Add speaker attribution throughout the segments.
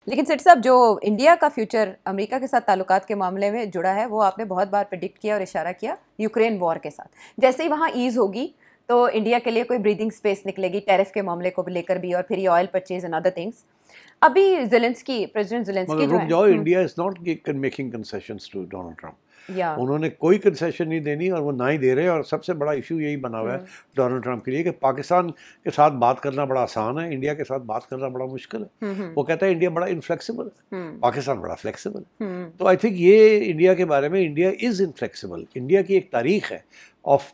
Speaker 1: लेकिन सेठ साहब, जो इंडिया का फ्यूचर अमेरिका के साथ ताल्लुकात के मामले में जुड़ा है, वो आपने बहुत बार प्रेडिक्ट किया और इशारा किया यूक्रेन वॉर के साथ। जैसे ही वहाँ ईज होगी तो इंडिया के लिए कोई ब्रीदिंग स्पेस निकलेगी, टैरिफ के मामले को लेकर भी, और फिर ये oil purchase and other things. अभी जेलेंस्की, प्रेसिडेंट जेलेंस्की
Speaker 2: मगर
Speaker 1: जो
Speaker 2: रुक
Speaker 1: है,
Speaker 2: जाओ, India is not making concessions to Donald Trump.
Speaker 1: या
Speaker 2: उन्होंने कोई कंसेशन नहीं देनी और वो ना ही दे रहे हैं। और सबसे बड़ा इशू यही बना हुआ है डोनाल्ड ट्रम्प के लिए कि पाकिस्तान के साथ बात करना बड़ा आसान है, इंडिया के साथ बात करना बड़ा मुश्किल है। वो कहता है इंडिया बड़ा इनफ्लेक्सिबल है, पाकिस्तान बड़ा फ्लेक्सिबल है। तो आई थिंक ये इंडिया के बारे में, इंडिया इज इनफ्लेक्सिबल। इंडिया की एक तारीख है ऑफ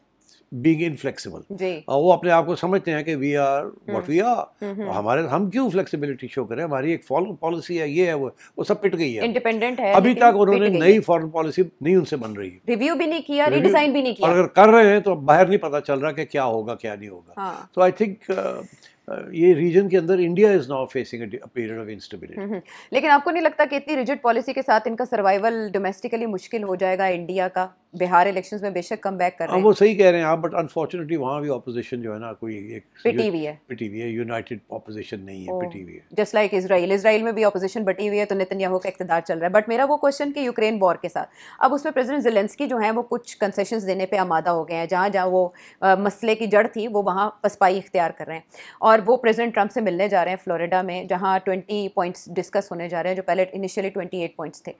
Speaker 2: बीइंग इनफ्लेक्सिबल। वो अपने आप को समझते हैं कि we are what we are. हम क्यों फ्लेक्सिबिलिटी शो करें, हमारी एक फॉरेन पॉलिसी है, ये है वो सब पिट गई है,
Speaker 1: इंडिपेंडेंट है।
Speaker 2: अभी तक उन्होंने नई फॉरेन पॉलिसी नहीं उनसे बन रही,
Speaker 1: रिव्यू भी नहीं किया, रिडिजाइन भी नहीं किया।
Speaker 2: और अगर कर रहे हैं तो बाहर नहीं पता चल रहा कि क्या होगा क्या नहीं होगा। तो आई थिंक ये रीजन के अंदर India is now facing a period of instability.
Speaker 1: लेकिन आपको नहीं लगता कि इतनी रिजिड पॉलिसी के साथ इनका सर्वाइवल डोमेस्टिकली मुश्किल हो जाएगा इंडिया का? बिहार इलेक्शंस में बेशक कम बैक कर रहे हैं,
Speaker 2: वो सही कह रहे हैं आप, बट अनफॉर्चुनेटली वहाँ भी ऑपोजिशन जो है ना, कोई एक
Speaker 1: पिटी हुई है,
Speaker 2: यूनाइटेड ऑपोजिशन नहीं है, पिटी हुई है।
Speaker 1: जस्ट लाइक इसराइल में भी ऑपोजिशन बटी हुई है, तो नेतन्याहू का इक़्तिदार चल रहा है। बट मेरा वो क्वेश्चन कि यूक्रेन वॉर के साथ अब उसमें प्रेसिडेंट ज़ेलेंस्की जो हैं वो कुछ कंसेशंस देने पे आमादा हो गए हैं। जहाँ जहाँ वो मसले की जड़ थी वो वहाँ पसपाई इख्तियार कर रहे हैं, और वो प्रेसिडेंट ट्रंप से मिलने जा रहे हैं फ्लोरिडा में, जहाँ 20 पॉइंट्स डिस्कस होने जा रहे हैं, जो पहले इनिशियली 28 पॉइंट्स थे।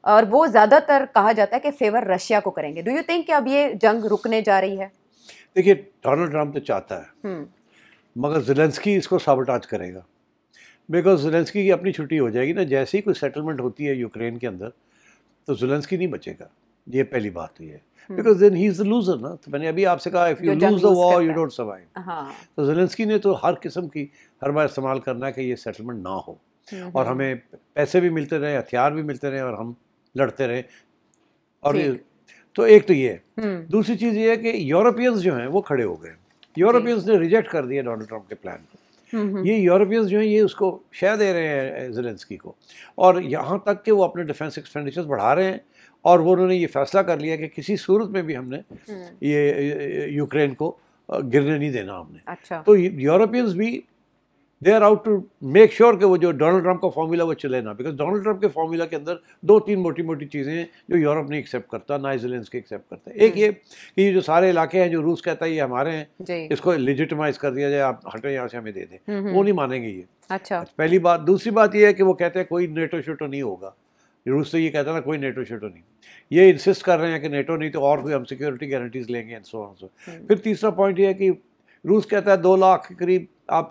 Speaker 1: और वो ज़्यादातर कहा जाता है कि फेवर रशिया को करेंगे। डू यू थिंक कि अब ये जंग रुकने जा रही है?
Speaker 2: देखिए, डोनाल्ड ट्रंप तो चाहता है, मगर ज़ेलेंस्की इसको साबोटाज करेगा। बिकॉज ज़ेलेंस्की की अपनी छुट्टी हो जाएगी ना, जैसे ही कोई सेटलमेंट होती है यूक्रेन के अंदर, तो ज़ेलेंस्की नहीं बचेगा। ये पहली बात तो ये है, because then he is the loser ना। तो मैंने अभी आपसे कहा, if you lose the war you don't survive. तो ज़ेलेंस्की ने तो हर किस्म की हर बार इस्तेमाल करना है कि ये सेटलमेंट ना हो, और हमें पैसे भी मिलते रहे, हथियार भी मिलते रहे, और हम लड़ते रहे। और तो एक तो ये है। दूसरी चीज़ ये है कि यूरोपियंस जो हैं वो खड़े हो गए। यूरोपियंस ने रिजेक्ट कर दिया डोनाल्ड ट्रंप के प्लान को। ये यूरोपियंस जो हैं ये उसको शह दे रहे हैं ज़ेलेंस्की को, और यहाँ तक कि वो अपने डिफेंस एक्सपेंडिचर्स बढ़ा रहे हैं, और वो उन्होंने ये फैसला कर लिया कि किसी सूरत में भी हमने ये यूक्रेन को गिरने नहीं देना हमने।
Speaker 1: अच्छा।
Speaker 2: तो यूरोपियंस भी they are out to make sure कि वो जो डोनाल्ड ट्रंप का फॉर्मूला वो चले ना। बिकॉज डोनाल्ड ट्रंप के फॉर्मूला के अंदर 2-3 मोटी मोटी चीज़ें हैं जो यूरोप नहीं एक्सेप्ट करता, ना ज़ेलेंस्की एक्सेप्ट करता है। एक ये कि ये जो सारे इलाके हैं जो रूस कहता है ये हमारे हैं, इसको लेजिटिमाइज कर दिया जाए, आप हटें यहाँ से, हमें दे दें, वो नहीं मानेंगे ये।
Speaker 1: अच्छा,
Speaker 2: पहली बात। दूसरी बात ये है कि वो कहते हैं कोई नेटो शेटो नहीं होगा। रूस तो ये कहता है ना कोई नेटो शेटो नहीं, ये इंसिस्ट कर रहे हैं कि नेटो नहीं तो और कोई हम सिक्योरिटी गारंटीज लेंगे एंड सो ऑन। फिर तीसरा पॉइंट ये है कि रूस कहता है 2 लाख के करीब, आप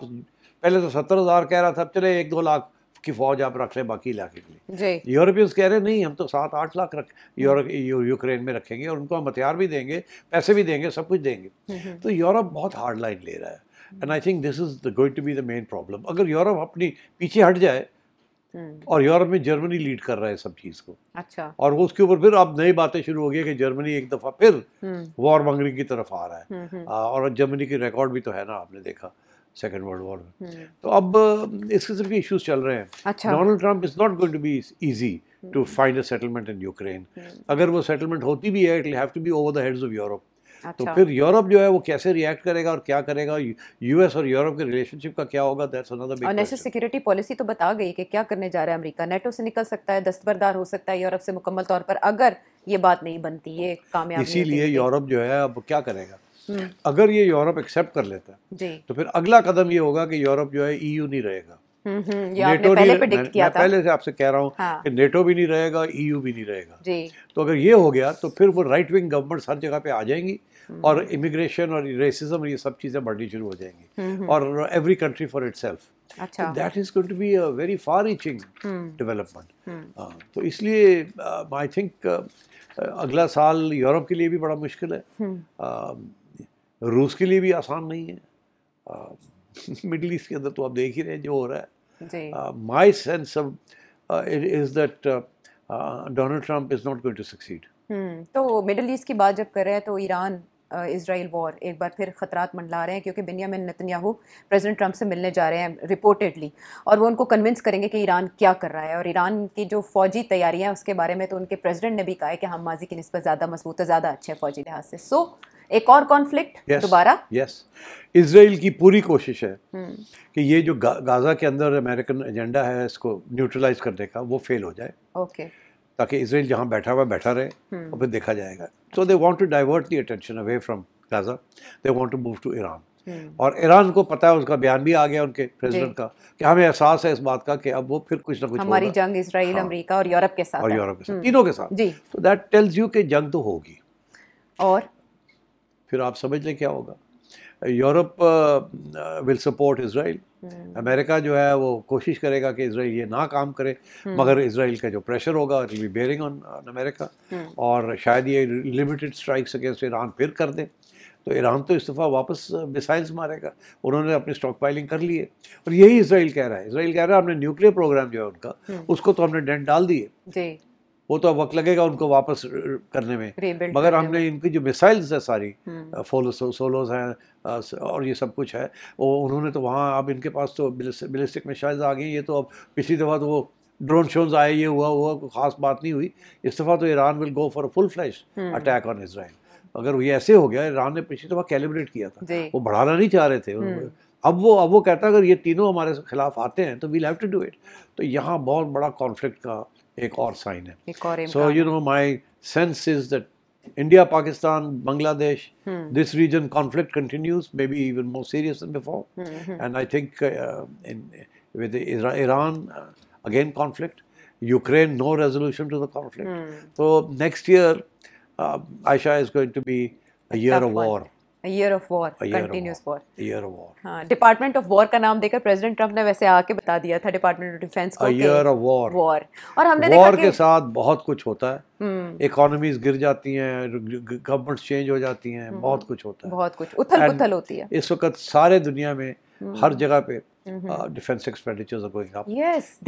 Speaker 2: पहले तो 70,000 कह रहा था, अब चले 1-2 लाख की फौज आप रख लें बाकी इलाके के लिए। यूरोपियंस कह रहे हैं नहीं, हम तो 7-8 लाख यूक्रेन में रखेंगे, और उनको हम हथियार भी देंगे, पैसे भी देंगे, सब कुछ देंगे। तो यूरोप बहुत हार्ड लाइन ले रहा है, and I think this is going to be the main problem. अगर यूरोप अपनी पीछे हट जाए, और यूरोप में जर्मनी लीड कर रहा है सब चीज़ को,
Speaker 1: अच्छा, और
Speaker 2: वो उसके ऊपर फिर अब नई बातें शुरू हो गई कि जर्मनी एक दफ़ा फिर वॉर मॉन्गरिंग की तरफ आ रहा है। और जर्मनी की रिकॉर्ड भी तो है ना, आपने देखा सेकेंड वर्ल्ड वॉर में। तो अब इस किस्म के इश्यूज चल रहे हैं।
Speaker 1: अच्छा,
Speaker 2: Donald Trump is not going to be easy to find a settlement in Ukraine. अगर वो सेटलमेंट होती भी है, it will have to be over the heads of Europe. तो फिर यूरोप जो है वो कैसे रिएक्ट करेगा और क्या करेगा, यूएस और यूरोप के रिलेशनशिप का क्या होगा, दैट्स अनदर बिग।
Speaker 1: और नेशनल सिक्योरिटी पॉलिसी तो बता गई कि क्या करने जा रहा है अमेरिका। नेटो से निकल सकता है, दस्तबरदार हो सकता है यूरोप से मुकम्मल तौर पर, अगर ये बात नहीं बनती, ये कामयाब।
Speaker 2: इसीलिए यूरोप जो है अब क्या करेगा, अगर ये यूरोप एक्सेप्ट कर लेता है तो फिर अगला कदम ये होगा कि यूरोप जो है ईयू नहीं रहेगा।
Speaker 1: नेटो पहले प्रेडिक्ट किया था,
Speaker 2: पहले से आपसे कह रहा हूँ कि नेटो भी नहीं रहेगा, ईयू भी नहीं रहेगा। तो अगर ये हो गया तो फिर वो राइट विंग गवर्नमेंट्स हर जगह पे आ जाएंगी, और इमिग्रेशन और रेसिज्म और ये सब चीज़ें बढ़नी शुरू हो जाएंगी, और एवरी कंट्री फॉर इटसेल्फ।
Speaker 1: अच्छा,
Speaker 2: that is going to be a very far reaching development. तो इसलिए आई थिंक अगला साल यूरोप के लिए भी बड़ा मुश्किल है, रूस के लिए भी आसान नहीं है। मिडिल ईस्ट के अंदर तो आप देख ही रहे हैं जो हो रहा है। My sense is that Donald Trump is not going to succeed.
Speaker 1: तो मिडिल ईस्ट की बात जब कर रहे हैं तो ईरान इजराइल वॉर एक बार फिर खतरात मंडला रहे हैं, क्योंकि बेंजामिन नेतन्याहू प्रेसिडेंट ट्रंप से मिलने जा रहे हैं रिपोर्टेडली, और वो उनको कन्विंस करेंगे कि ईरान क्या कर रहा है। और ईरान की जो फौजी तैयारियां हैं उसके बारे में तो उनके प्रेसिडेंट ने भी कहा है कि हम माजी की निस्बत ज़्यादा मजबूत है, ज़्यादा अच्छे हैं फौजी लिहाज से। सो एक और कॉन्फ्लिक्ट दोबारा?
Speaker 2: यस, इजराइल की पूरी कोशिश है कि ये जो गाजा के अंदर अमेरिकन एजेंडा है इसको न्यूट्रलाइज करने का, वो फेल हो जाए।
Speaker 1: ओके।
Speaker 2: ताकि इजराइल जहाँ बैठा हुआ बैठा रहे और फिर देखा जाएगा। So they want to divert the attention away from Gaza, they want to move to Iran. और ईरान को पता है, उसका बयान भी आ गया उनके प्रेसिडेंट का कि हमें एहसास है इस बात का कि अब वो फिर कुछ ना कुछ
Speaker 1: हमारी जंग इजराइल, अमेरिका और यूरोप के साथ
Speaker 2: और यूरोप के साथ, तीनों के साथ। तो दैट टेल्स यू कि जंग तो होगी।
Speaker 1: और
Speaker 2: फिर आप समझ लें क्या होगा। Europe will support Israel, America जो है वो कोशिश करेगा कि इजराइल ये ना काम करे, मगर इजराइल का जो प्रेशर होगा it will be bearing on America, और शायद ये लिमिटेड स्ट्राइक्स अगेंस्ट ईरान फिर कर दे। तो ईरान तो इस दफ़ा वापस मिसाइल्स मारेगा, उन्होंने अपनी स्टॉक पाइलिंग कर ली है। और यही इजराइल कह रहा है, इजराइल कह रहा है हमने न्यूक्लियर प्रोग्राम जो है उनका, उसको तो हमने डेंट डाल दिए, वो तो अब वक्त लगेगा उनको वापस करने में, मगर हमने इनकी जो मिसाइल्स है सारी सोलोस हैं और ये सब कुछ है, वो उन्होंने तो वहाँ, अब इनके पास तो बैलिस्टिक मिसाइल्स आ गई। ये तो अब पिछली दफ़ा तो वो ड्रोन शोज आए, ये हुआ कोई ख़ास बात नहीं हुई। इस दफ़ा तो Iran will go for full flash attack on Israel. अगर ये ऐसे हो गया, ईरान ने पिछली दफ़ा कैलिब्रेट किया था, वो बढ़ाना नहीं चाह रहे थे। अब वो कहता है अगर ये तीनों हमारे खिलाफ आते हैं तो we'll have to do it. तो यहाँ बहुत बड़ा कॉन्फ्लिक्ट का एक और साइन है। So you know my sense is that India, Pakistan, Bangladesh, this region conflict continues, maybe even more serious than before. And I think with Iran, again conflict, Ukraine, no resolution to the conflict. So next year, Aisha, is going to be a year of war.
Speaker 1: A year of war, continuous war.
Speaker 2: A year of war.
Speaker 1: हाँ, department of war का नाम देकर president Trump ने वैसे आके बता दिया था डिपार्टमेंट ऑफ डिफेंस को,
Speaker 2: A year of war.
Speaker 1: War. और हमने
Speaker 2: वॉर के साथ बहुत कुछ होता है, इकोनॉमीज गिर जाती हैं, गवर्नमेंट चेंज हो जाती हैं, बहुत कुछ होता है,
Speaker 1: बहुत कुछ उथल पुथल होती है।
Speaker 2: इस वक्त सारे दुनिया में हर जगह पे defence expenditures are going up.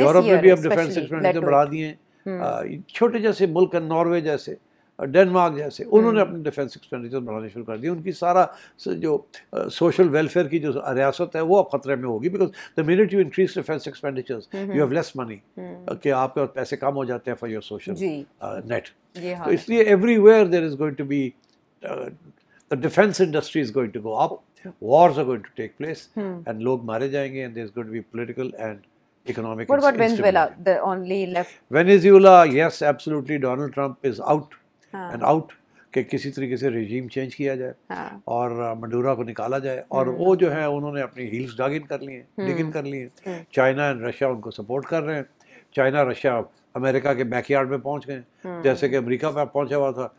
Speaker 2: Europe में भी अब डिफेंस एक्सपेंडिचर बढ़ा दिए हैं। छोटे जैसे मुल्क हैं, नॉर्वे जैसे, डेनमार्क जैसे, उन्होंने अपने डिफेंस एक्सपेंडिचर बढ़ाने शुरू कर दिए। उनकी सारा जो सोशल वेलफेयर की जो रियासत है वो अब खतरे में होगी, because the minute you increase defence expenditures you have less money, कि आपके पास पैसे कम हो जाते हैं फॉर योर सोशल नेट। तो इसलिए everywhere there is going to be the defence industry is going to go up, wars are going to take place, and लोग मारे जाएंगे, and there's going to be political and economic.
Speaker 1: What about Venezuela, the only left?
Speaker 2: Venezuela, yes, absolutely. Donald Trump is out and out कि किसी तरीके से regime change किया जाए और मडूरा को निकाला जाए, और वो जो है उन्होंने अपनी हील्स डिग इन कर लिए। चाइना एंड रशिया उनको सपोर्ट कर रहे हैं। चाइना रशिया अमेरिका के बैकयार्ड में पहुंच गए, जैसे कि अमेरिका में पहुंचा हुआ था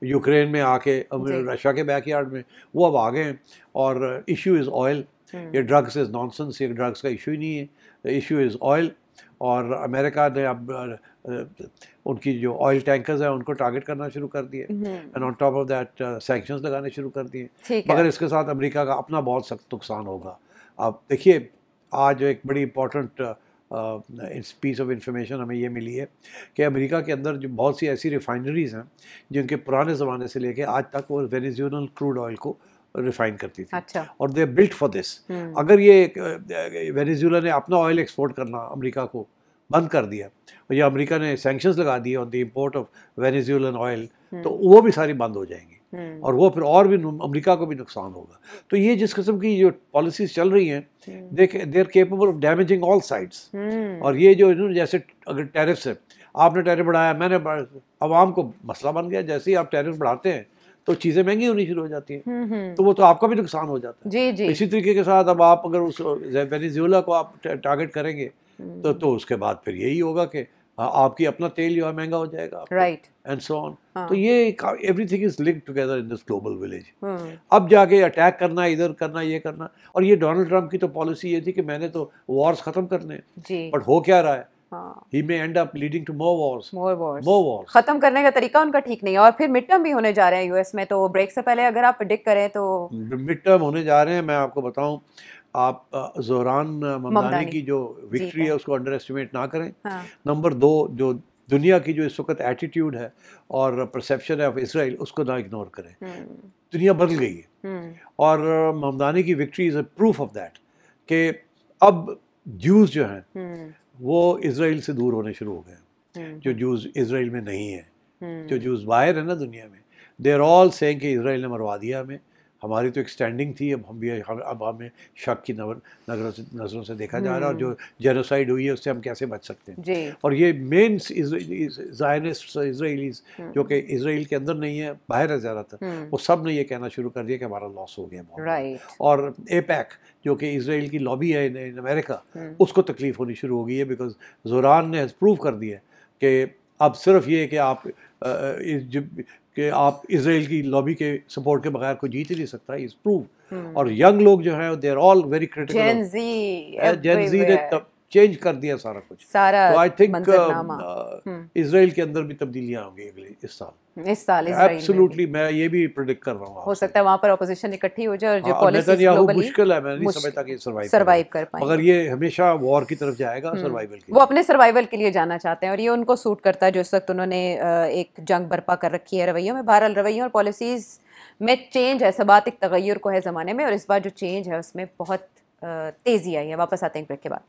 Speaker 2: यूक्रेन में आके, रशिया के बैकयार्ड में, वो अब आ गए हैं। और इशू इज़ ऑयल, ये ड्रग्स इज़ नॉनसेंस, ये ड्रग्स का इशू ही नहीं है, इशू इज़ ऑयल। और अमेरिका ने अब उनकी जो ऑयल टैंकर्स हैं उनको टारगेट करना शुरू कर दिए, and on top of that sanctions लगाने शुरू कर दिए। मगर इसके साथ अमेरिका का अपना बहुत सख्त नुकसान होगा। अब देखिए, आज एक बड़ी इंपॉर्टेंट इस पीस ऑफ इंफॉर्मेशन हमें ये मिली है कि अमेरिका के अंदर जो बहुत सी ऐसी रिफाइनरीज हैं जिनके पुराने ज़माने से लेके आज तक वो वेनेजुएलन क्रूड ऑयल को रिफाइन करती थी।
Speaker 1: अच्छा।
Speaker 2: और दे बिल्ट फॉर दिस। अगर ये वेनेजुएला ने अपना ऑयल एक्सपोर्ट करना अमेरिका को बंद कर दिया, और ये अमेरिका ने सैंक्शंस लगा दिए on the import of Venezuelan oil, तो वो भी सारी बंद हो जाएंगी, और वो फिर और भी अमेरिका को भी नुकसान होगा। तो ये जिस किस्म की जो पॉलिसीज चल रही हैं, they are capable of damaging all sides. और ये जो जैसे अगर टैरिफ्स है, आपने टैरिफ बढ़ाया, मैंने आवाम को मसला बन गया, जैसे ही आप टैरिफ बढ़ाते हैं तो चीज़ें महंगी होनी शुरू हो जाती हैं, तो वो तो आपका भी नुकसान हो जाता है।
Speaker 1: जी जी।
Speaker 2: इसी तरीके के साथ अब आप अगर उस वेनेजुएला को आप टारगेट करेंगे तो उसके बाद फिर यही होगा कि आपकी अपना तेल जो है महंगा हो जाएगा,
Speaker 1: राइट,
Speaker 2: एंड सो ऑन। तो ये everything is linked together in this global village. अब जाके अटैक करना, इधर करना, ये करना, और ये डोनाल्ड ट्रंप की तो पॉलिसी ये थी कि मैंने तो वॉर्स खत्म करने, बट हो क्या रहा है, he may end up leading to more wars.
Speaker 1: खत्म करने का तरीका उनका ठीक नहीं है। और फिर मिड टर्म भी होने जा रहे हैं यूएस में, तो ब्रेक से पहले अगर आप प्रेडिक्ट करें तो
Speaker 2: मिड टर्म होने जा रहे हैं। मैं आपको बताऊं, आप ज़ोहरान ममदानी की जो विक्ट्री है उसको अंडर एस्टिमेट ना करें। नंबर 2, जो दुनिया की जो इस वक्त एटीट्यूड है और परसेप्शन है ऑफ इसराइल, उसको ना इग्नोर करें। दुनिया बदल गई है, और ममदानी की victory is a proof of that कि अब ज्यूज़ जो हैं वो इसराइल से दूर होने शुरू हो गए। जो जूस इसराइल में नहीं है, जो जूस बाहर है ना दुनिया में, दे आर ऑल सेइंग कि इसराइल ने मरवा दिया हमें, हमारी तो एक स्टैंडिंग थी, अब हमें शक की नज़रों से देखा जा रहा है, और जो जेनोसाइड हुई है उससे हम कैसे बच सकते हैं
Speaker 1: जी।
Speaker 2: और ये मेन ज़ायनिस्ट इसराइलीज जो कि इसराइल के अंदर नहीं है, बाहर है ज़्यादातर, वो सब ने ये कहना शुरू कर दिया कि हमारा लॉस हो गया बहुत।
Speaker 1: राइट।
Speaker 2: और एपैक जो कि इसराइल की लॉबी है इन अमेरिका, उसको तकलीफ होनी शुरू हो गई है, बिकॉज ज़ोरान ने प्रूव कर दिया कि अब सिर्फ ये कि आप इसराइल की लॉबी के सपोर्ट के बगैर कोई जीत ही नहीं सकता, इज प्रूव। और यंग लोग जो हैं they are all very critical, Gen Z ने तब चेंज कर दिया सारा कुछ,
Speaker 1: सारा
Speaker 2: तो आई थिंक
Speaker 1: मंजरनामा।
Speaker 2: इसराइल के अंदर भी तब्दीलियां होंगी अगले इस साल
Speaker 1: इसराइल में
Speaker 2: एब्सोल्युटली, मैं ये भी प्रेडिक्ट कर रहा हूँ।
Speaker 1: हो सकता है वहाँ पर ऑपोजिशन इकट्ठी हो जाए और जो पॉलिसीज
Speaker 2: नेतन्याहू
Speaker 1: ग्लोबली
Speaker 2: मुश्किल है, मैं नहीं समझता कि
Speaker 1: सर्वाइव कर पाएंगे,
Speaker 2: मगर ये हमेशा वॉर की तरफ जाएगा, सर्वाइवल के
Speaker 1: वो अपने सर्वाइवल के लिए जाना चाहते हैं और ये उनको सूट करता है जो इस वक्त उन्होंने एक जंग बर्पा कर रखी है रवैयों में, बहरहाल रवैयों और पॉलिसीज़ में चेंज है, सबातिक तगय्युर को है ज़माने में, और इस बार जो चेंज है उसमें बहुत तेज़ी आई है। वापस आते हैं ब्रेक के बाद।